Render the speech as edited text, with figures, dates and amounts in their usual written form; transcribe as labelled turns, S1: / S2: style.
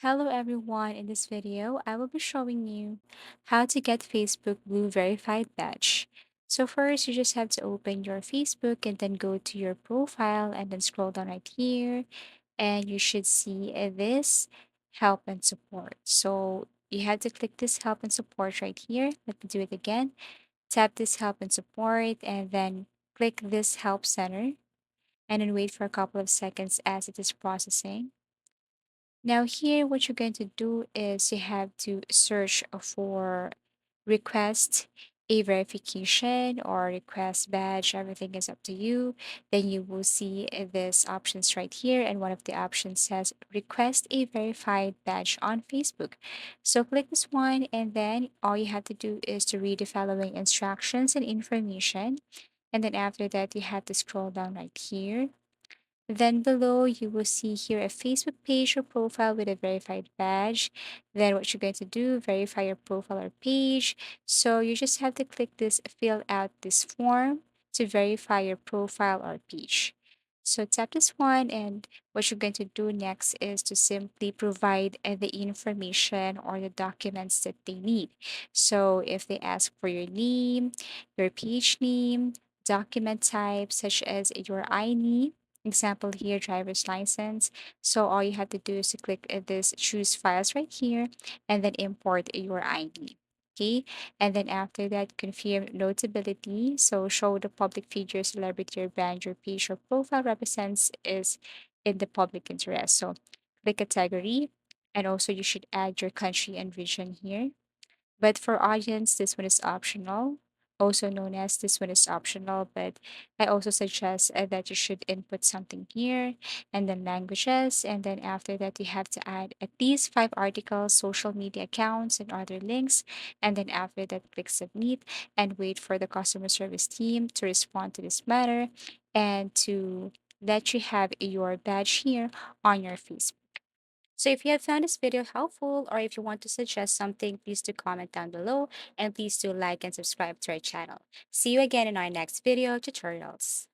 S1: Hello everyone, in this video, I will be showing you how to get Facebook Blue Verified Badge. So first, you just have to open your Facebook and then go to your profile and then scroll down right here and you should see this help and support. So you have to click this help and support right here. Let me do it again. Tap this help and support and then click this help center and then wait for a couple of seconds as it is processing. Now here, what you're going to do is you have to search for request a verification or request badge. Everything is up to you. Then you will see this options right here. And one of the options says request a verified badge on Facebook. So click this one and then all you have to do is to read the following instructions and information. And then after that, you have to scroll down right here. Then below, you will see here a Facebook page or profile with a verified badge. Then what you're going to do, verify your profile or page. So you just have to click this, fill out this form to verify your profile or page. So tap this one and what you're going to do next is to simply provide the information or the documents that they need. So if they ask for your name, your page name, document type such as your ID, example here, driver's license. So all you have to do is to click this choose files right here and then import your ID. Okay, and then after that, confirm notability. So show the public figure, celebrity, or brand your page or profile represents is in the public interest. So click category, and also you should add your country and region here. But for audience, this one is optional, also known as this one is optional. But I also suggest that you should input something here and then languages. And then after that, you have to add at least 5 articles, social media accounts, and other links. And then after that, click submit and wait for the customer service team to respond to this matter and to let you have your badge here on your Facebook. So if you have found this video helpful or if you want to suggest something, please do comment down below and please do like and subscribe to our channel. See you again in our next video tutorials.